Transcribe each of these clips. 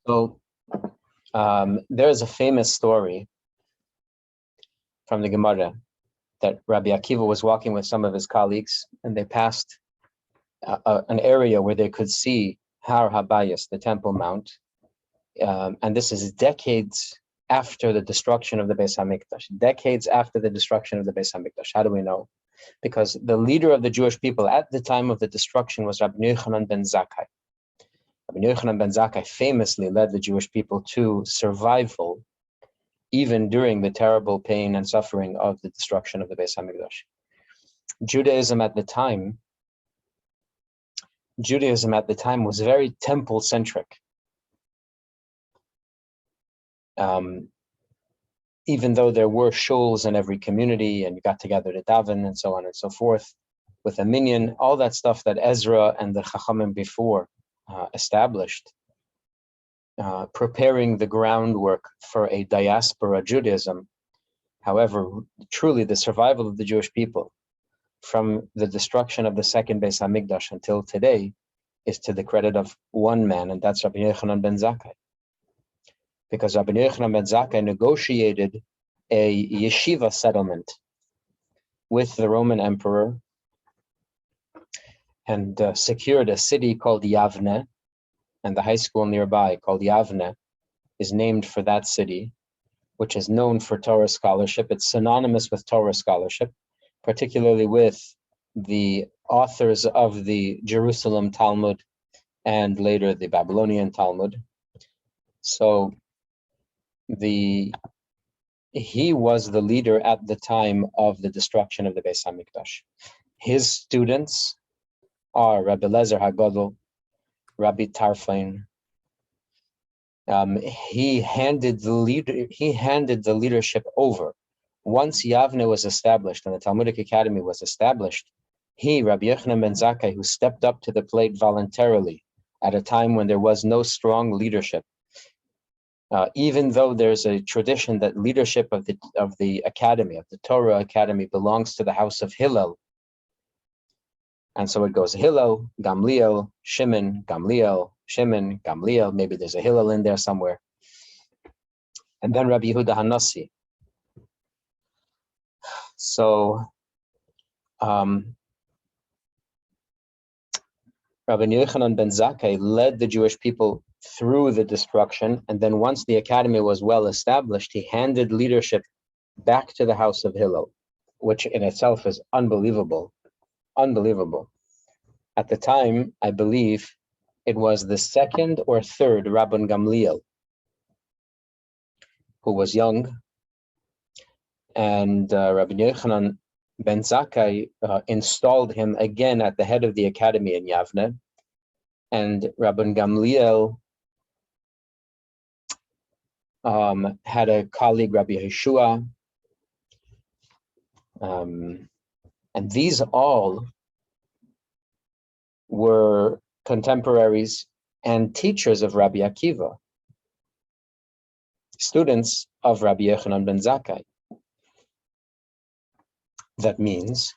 So there's a famous story from the Gemara that Rabbi Akiva was walking with some of his colleagues, and they passed an area where they could see Har Habayis, the Temple Mount, and this is decades after the destruction of the Beis Hamikdash. Decades after the destruction of the Beis Hamikdash. How do we know? Because the leader of the Jewish people at the time of the destruction was Rabbi Yochanan ben Zakkai. Rabbi Yochanan ben Zakkai famously led the Jewish people to survival, even during the terrible pain and suffering of the destruction of the Beis Hamikdash. Judaism at the time was very temple-centric. Even though there were shuls in every community and you got together to daven and so on and so forth, with a minyan, all that stuff that Ezra and the Chachamim before established, preparing the groundwork for a diaspora Judaism. However, truly the survival of the Jewish people from the destruction of the second Beis Hamikdash until today is to the credit of one man, and that's Rabbi Yochanan ben Zakkai. Because Rabbi Yochanan ben Zakkai negotiated a yeshiva settlement with the Roman emperor and secured a city called Yavne, and the high school nearby called Yavne is named for that city, which is known for Torah scholarship. It's synonymous with Torah scholarship, particularly with the authors of the Jerusalem Talmud and later the Babylonian Talmud. So he was the leader at the time of the destruction of the Beis Hamikdash. His students are Rabbi Lezer HaGadol, Rabbi Tarfon. He handed the leadership over. Once Yavne was established and the Talmudic Academy was established, Rabbi Yochanan ben Zakkai, who stepped up to the plate voluntarily at a time when there was no strong leadership, even though there's a tradition that leadership of the academy, of the Torah Academy, belongs to the house of Hillel. And so it goes Hillel, Gamliel, Shimon, Gamliel, Shimon, Gamliel. Maybe there's a Hillel in there somewhere. And then Rabbi Yehuda Hanassi. So Rabbi Yochanan ben Zakkai led the Jewish people through the destruction, and then once the academy was well established, he handed leadership back to the house of Hillel, which in itself is unbelievable. Unbelievable. At the time, I believe it was the second or third Rabban Gamliel who was young, and Rabbi Yochanan ben Zakkai installed him again at the head of the academy in Yavne, and Rabban Gamliel had a colleague, Rabbi Yeshua, and these all were contemporaries and teachers of Rabbi Akiva, students of Rabbi Yochanan ben Zakkai. That means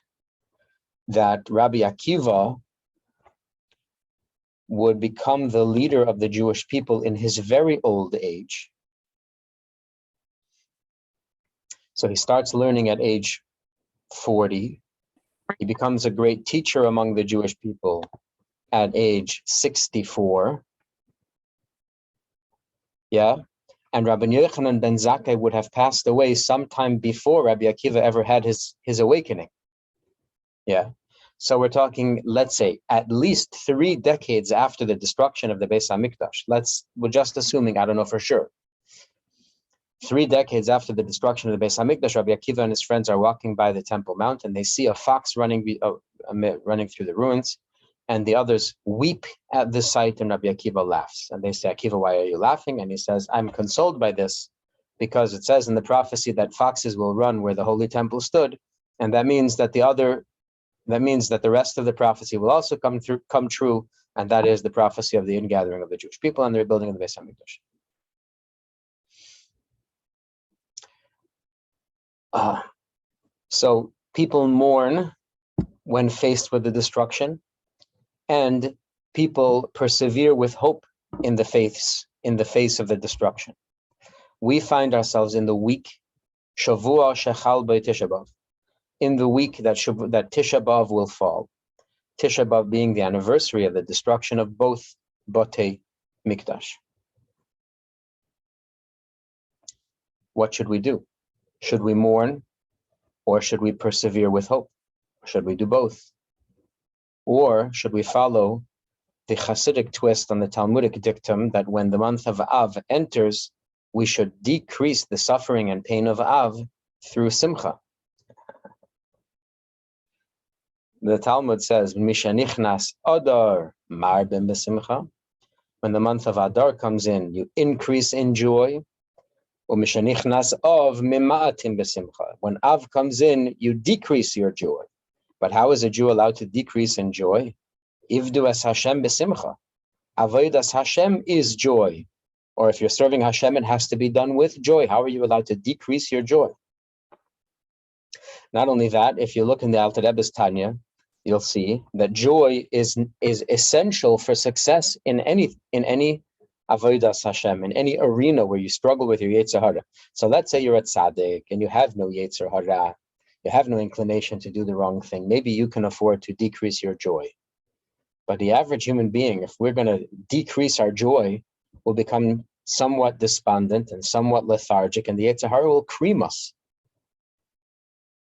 that Rabbi Akiva would become the leader of the Jewish people in his very old age. So he starts learning at age 40. He becomes a great teacher among the Jewish people at age 64. Yeah. And Rabbi Yochanan ben Zakkai would have passed away sometime before Rabbi Akiva ever had his awakening. Yeah. So we're talking, let's say, at least 3 decades after the destruction of the Beis Hamikdash. We're just assuming, I don't know for sure. 3 decades after the destruction of the Beis Hamikdash, Rabbi Akiva and his friends are walking by the Temple Mount, and they see a fox running through the ruins, and the others weep at the sight, and Rabbi Akiva laughs. And they say, Akiva, why are you laughing? And he says, I'm consoled by this because it says in the prophecy that foxes will run where the Holy Temple stood, and that means that the rest of the prophecy will also come true, and that is the prophecy of the ingathering of the Jewish people and the rebuilding of the Beis Hamikdash. So people mourn when faced with the destruction, and people persevere with hope in the faiths in the face of the destruction. We find ourselves in the week Shavua Shechal Bei Tisha B'Av, in the week that Tisha B'Av will fall. Tisha B'Av being the anniversary of the destruction of both Batei Mikdash. What should we do? Should we mourn, or should we persevere with hope? Should we do both? Or should we follow the Hasidic twist on the Talmudic dictum that when the month of Av enters, we should decrease the suffering and pain of Av through Simcha? The Talmud says, Mishanichnas Adar Marbim B'Simcha. When the month of Adar comes in, you increase in joy. Umishanichnas Av Mima'atim B'Simcha. When Av comes in, you decrease your joy. But how is a Jew allowed to decrease in joy? Ivdu as Hashem B'Simcha. Avodas Hashem is joy. Or if you're serving Hashem, it has to be done with joy. How are you allowed to decrease your joy? Not only that, if you look in the Alter Rebbe's Tanya, you'll see that joy is essential for success in any avodas Hashem, in any arena where you struggle with your Yetzer Hara. So let's say you're at Tzaddik and you have no Yetzer Hara, you have no inclination to do the wrong thing. Maybe you can afford to decrease your joy. But the average human being, if we're going to decrease our joy, will become somewhat despondent and somewhat lethargic, and the Yetzer Hara will cream us.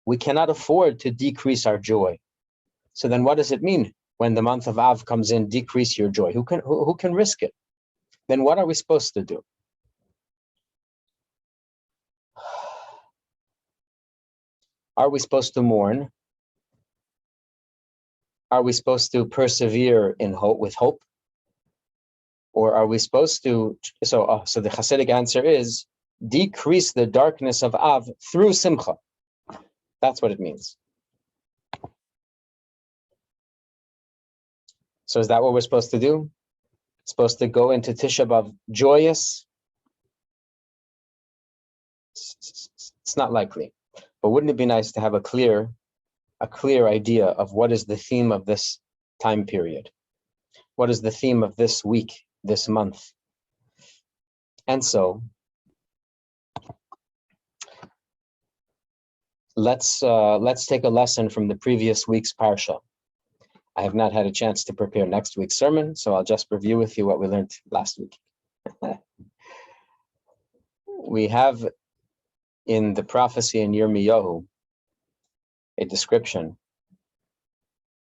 We cannot afford to decrease our joy. So then what does it mean when the month of Av comes in, decrease your joy? Who can risk it? Then what are we supposed to do? Are we supposed to mourn? Are we supposed to persevere in hope, with hope? Or are we supposed to, so the Hasidic answer is, decrease the darkness of Av through Simcha. That's what it means. So is that what we're supposed to do? Supposed to go into Tisha B'Av joyous? It's not likely. But wouldn't it be nice to have a clear idea of what is the theme of this time period? What is the theme of this week, this month? And so let's take a lesson from the previous week's parsha. I have not had a chance to prepare next week's sermon, so I'll just review with you what we learned last week. We have in the prophecy in Yirmiyahu a description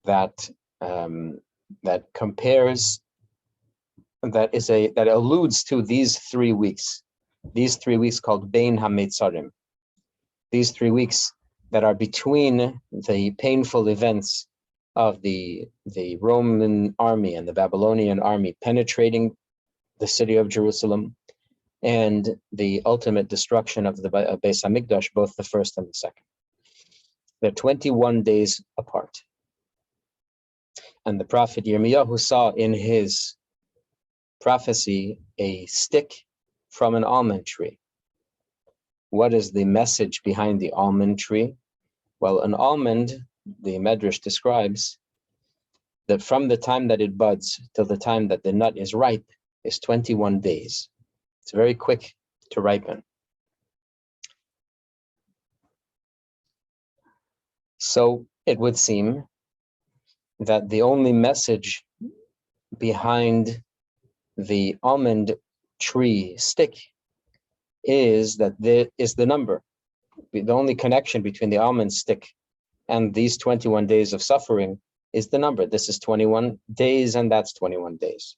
that compares, that alludes to these 3 weeks. These 3 weeks called Bein HaMetzarim. These 3 weeks that are between the painful events of the Roman army and the Babylonian army penetrating the city of Jerusalem and the ultimate destruction of the Beis HaMikdash, both the first and the second. They're 21 days apart. And the prophet Yirmiyahu saw in his prophecy a stick from an almond tree. What is the message behind the almond tree? Well, an almond, the Medrash describes, that from the time that it buds till the time that the nut is ripe is 21 days. It's very quick to ripen. So it would seem that the only message behind the almond tree stick is that there is the number. The only connection between the almond stick and these 21 days of suffering is the number. This is 21 days and that's 21 days.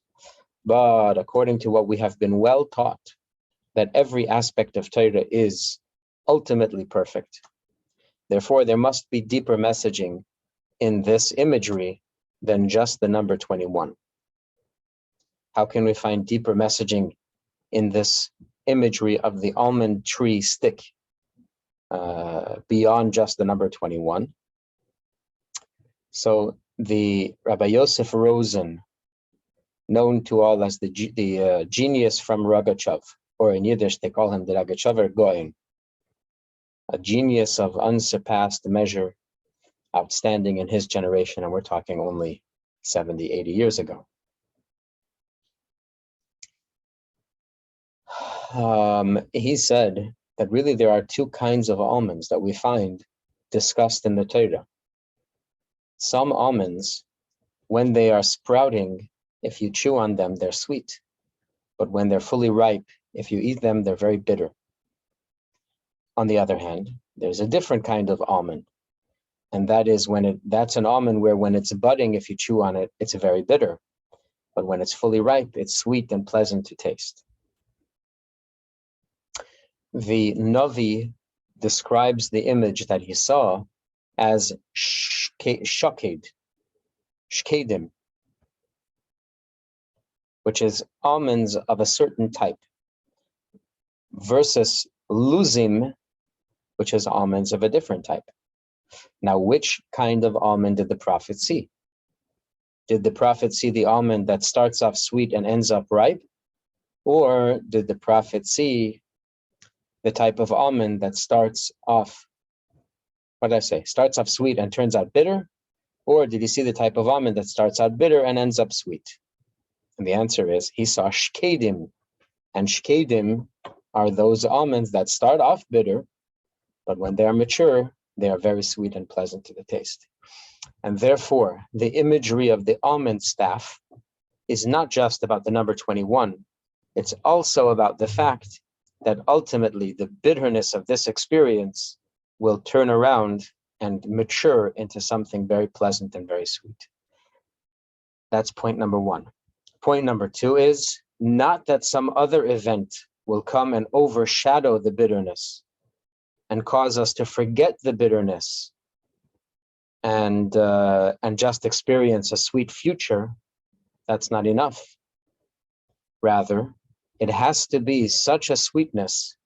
But according to what we have been well taught, that every aspect of Torah is ultimately perfect. Therefore, there must be deeper messaging in this imagery than just the number 21. How can we find deeper messaging in this imagery of the almond tree stick beyond just the number 21? So the Rabbi Yosef Rosen, known to all as the genius from Rogachev, or in Yiddish they call him the Rogachever Goin, a genius of unsurpassed measure, outstanding in his generation, and we're talking only 70, 80 years ago. He said that really there are two kinds of almonds that we find discussed in the Torah. Some almonds, when they are sprouting, if you chew on them, they're sweet. But when they're fully ripe, if you eat them, they're very bitter. On the other hand, there's a different kind of almond. And that is that's an almond where when it's budding, if you chew on it, it's very bitter. But when it's fully ripe, it's sweet and pleasant to taste. The Navi describes the image that he saw as shkedim, which is almonds of a certain type, versus luzim, which is almonds of a different type. Now, which kind of almond did the prophet see? Did the prophet see the almond that starts off sweet and ends up ripe? Or did the prophet see the type of almond that starts off sweet and turns out bitter? Or did he see the type of almond that starts out bitter and ends up sweet? And the answer is he saw shkedim. And shkedim are those almonds that start off bitter, but when they are mature, they are very sweet and pleasant to the taste. And therefore, the imagery of the almond staff is not just about the number 21. It's also about the fact that ultimately the bitterness of this experience will turn around and mature into something very pleasant and very sweet. That's point number one. Point number two is not that some other event will come and overshadow the bitterness and cause us to forget the bitterness and just experience a sweet future. That's not enough. Rather, it has to be such a sweetness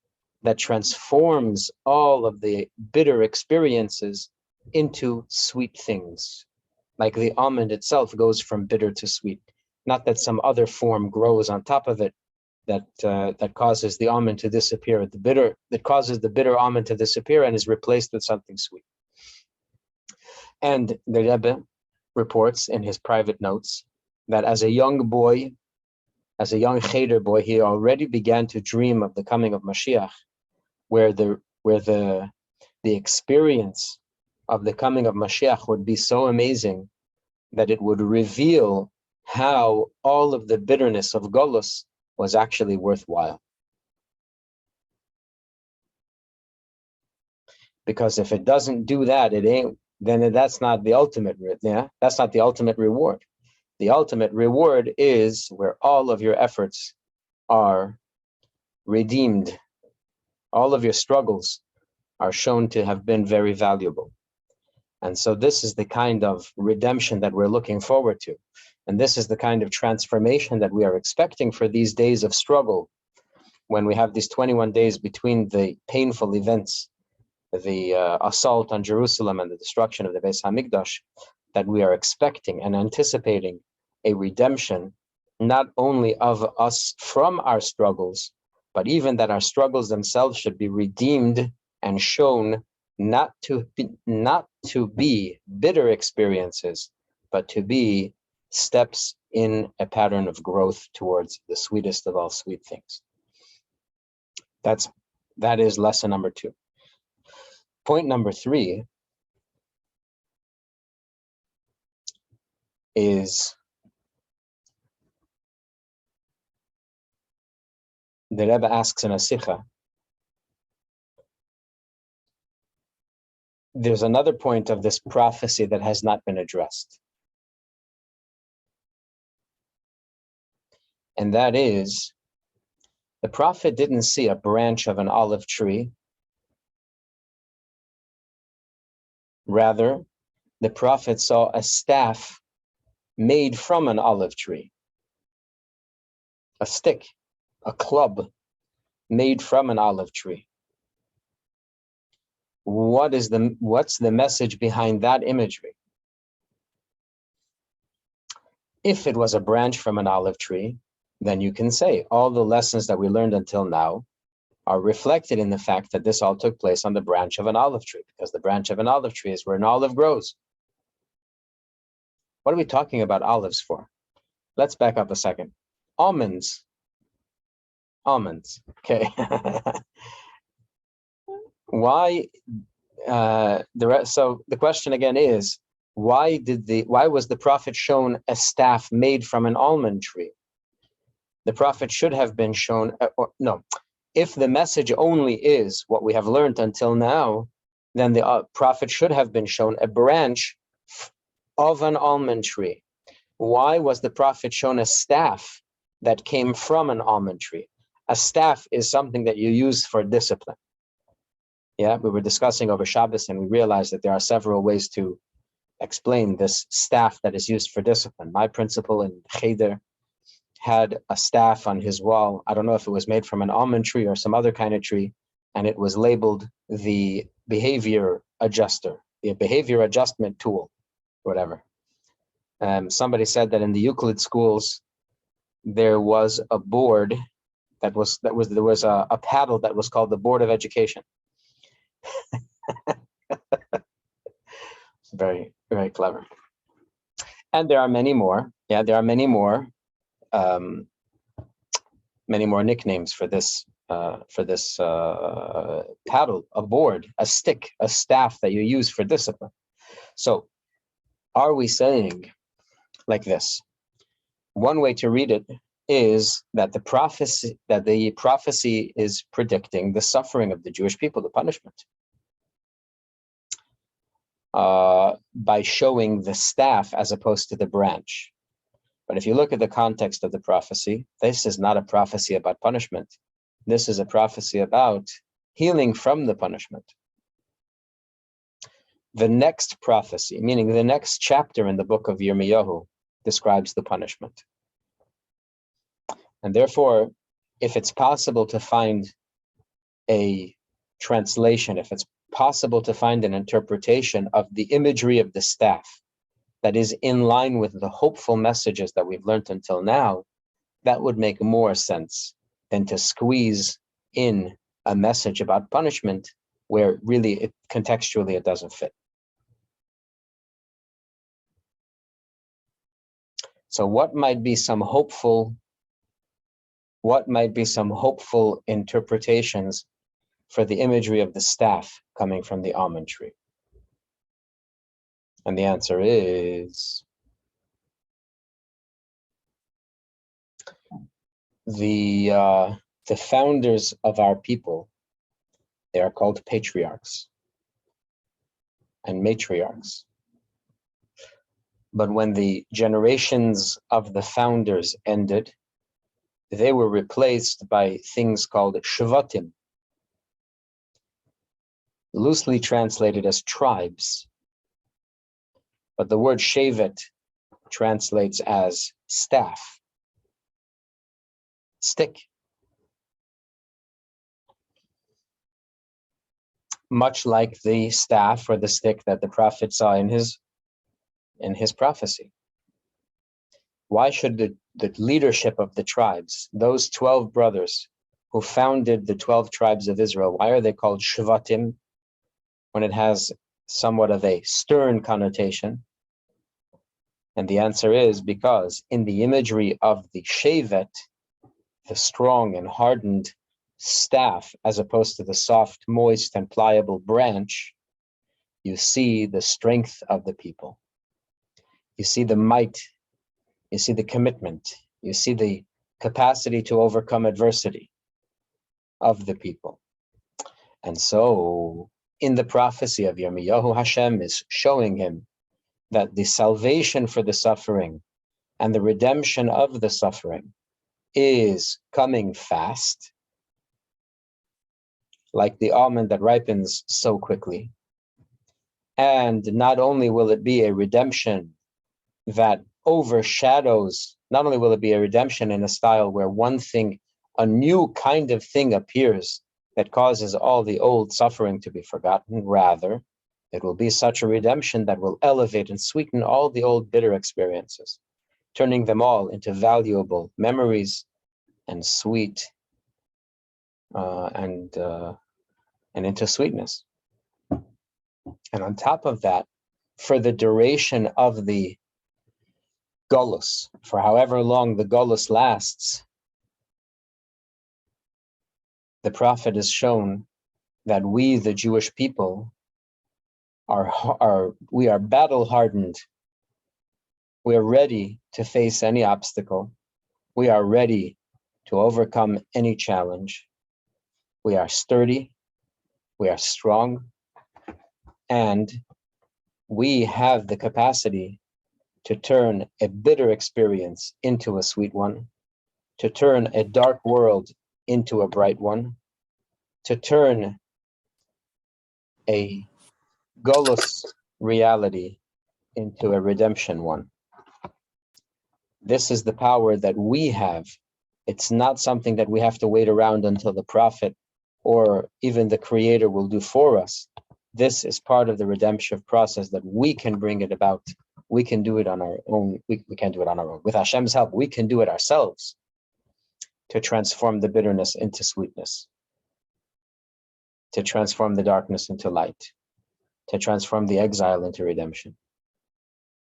that transforms all of the bitter experiences into sweet things. Like the almond itself goes from bitter to sweet. Not that some other form grows on top of it that causes the almond to disappear. That causes the bitter almond to disappear and is replaced with something sweet. And the Rebbe reports in his private notes that as a young boy, as a young cheder boy, he already began to dream of the coming of Mashiach, where the experience of the coming of Mashiach would be so amazing that it would reveal how all of the bitterness of Golus was actually worthwhile. Because if it doesn't do that, then that's not the ultimate, that's not the ultimate reward. The ultimate reward is where all of your efforts are redeemed. All of your struggles are shown to have been very valuable. And so this is the kind of redemption that we're looking forward to. And this is the kind of transformation that we are expecting for these days of struggle, when we have these 21 days between the painful events, the assault on Jerusalem and the destruction of the Beis HaMikdash, that we are expecting and anticipating a redemption, not only of us from our struggles, but even that our struggles themselves should be redeemed and shown not to be bitter experiences, but to be steps in a pattern of growth towards the sweetest of all sweet things. That is lesson number 2. Point number 3 is the Rebbe asks in a Sikha, there's another point of this prophecy that has not been addressed. And that is, the prophet didn't see a branch of an olive tree. Rather, the prophet saw a staff made from an olive tree, a stick, a club made from an olive tree. What's the message behind that imagery? If it was a branch from an olive tree, then you can say all the lessons that we learned until now are reflected in the fact that this all took place on the branch of an olive tree, because the branch of an olive tree is where an olive grows. What are we talking about olives for? Let's back up a second. Almonds almonds. Okay. Why? So the question again is, why was the prophet shown a staff made from an almond tree? The prophet should have been shown, no. If the message only is what we have learned until now, then the prophet should have been shown a branch of an almond tree. Why was the prophet shown a staff that came from an almond tree? A staff is something that you use for discipline. Yeah, we were discussing over Shabbos, and we realized that there are several ways to explain this staff that is used for discipline. My principal in Cheder had a staff on his wall. I don't know if it was made from an almond tree or some other kind of tree, and it was labeled the behavior adjuster, the behavior adjustment tool, whatever. Somebody said that in the Euclid schools, there was a board there was a paddle that was called the Board of Education. Very, very clever. And there are many more. Yeah, there are many more nicknames for this paddle, a board, a stick, a staff that you use for discipline. So are we saying like this? One way to read it is that the prophecy is predicting the suffering of the Jewish people, the punishment, by showing the staff as opposed to the branch. But if you look at the context of the prophecy, this is not a prophecy about punishment. This is a prophecy about healing from the punishment. The next prophecy, meaning the next chapter in the book of Yirmiyahu, describes the punishment. And therefore, if it's possible to find a translation, if it's possible to find an interpretation of the imagery of the staff that is in line with the hopeful messages that we've learned until now, that would make more sense than to squeeze in a message about punishment where really contextually it doesn't fit. So what might be some hopeful interpretations for the imagery of the staff coming from the almond tree? And the answer is the founders of our people, they are called patriarchs and matriarchs. But when the generations of the founders ended, they were replaced by things called shvatim, loosely translated as tribes. But the word shevet translates as staff, stick. Much like the staff or the stick that the prophet saw in his prophecy. Why should the leadership of the tribes, those 12 brothers who founded the 12 tribes of Israel, why are they called shvatim when it has somewhat of a stern connotation? And the answer is because in the imagery of the shevet, the strong and hardened staff, as opposed to the soft, moist, and pliable branch, you see the strength of the people. You see the might, you see the commitment, you see the capacity to overcome adversity of the people. And so in the prophecy of Yirmiyahu, Hashem is showing him that the salvation for the suffering and the redemption of the suffering is coming fast, like the almond that ripens so quickly. And not only will it be a redemption that overshadows, not only will it be a redemption in a style where one thing, a new kind of thing appears that causes all the old suffering to be forgotten, rather, it will be such a redemption that will elevate and sweeten all the old bitter experiences, turning them all into valuable memories and sweet and into sweetness. And on top of that, for the duration of the Golus, for however long the Golus lasts, the prophet has shown that we, the Jewish people, we are battle hardened. We are ready to face any obstacle. We are ready to overcome any challenge. We are sturdy. We are strong. And we have the capacity to turn a bitter experience into a sweet one, to turn a dark world into a bright one, to turn a golus reality into a redemption one. This is the power that we have. It's not something that we have to wait around until the prophet or even the creator will do for us. This is part of the redemption process that we can bring it about. We can do it on our own. We can't do it on our own. With Hashem's help, we can do it ourselves to transform the bitterness into sweetness, to transform the darkness into light, to transform the exile into redemption.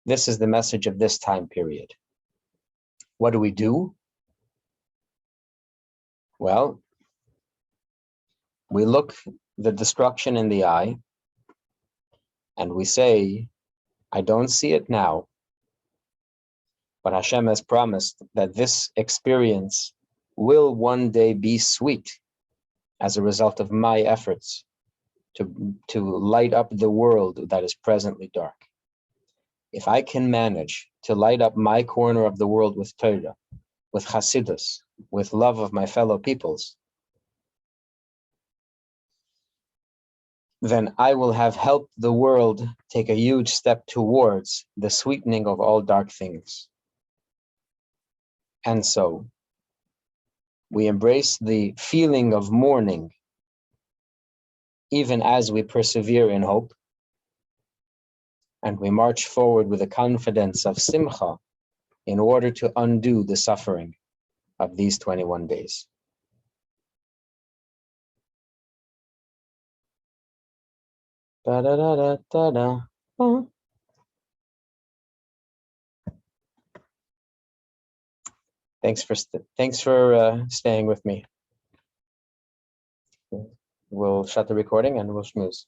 This is the message of this time period. What do we do? Well, we look the destruction in the eye and we say, I don't see it now, but Hashem has promised that this experience will one day be sweet as a result of my efforts to light up the world that is presently dark. If I can manage to light up my corner of the world with Torah, with Hasidus, with love of my fellow peoples, then I will have helped the world take a huge step towards the sweetening of all dark things. And so, we embrace the feeling of mourning, even as we persevere in hope, and we march forward with a confidence of simcha in order to undo the suffering of these 21 days. Da-da-da-da-da-da. Thanks for staying with me. We'll shut the recording and we'll schmooze.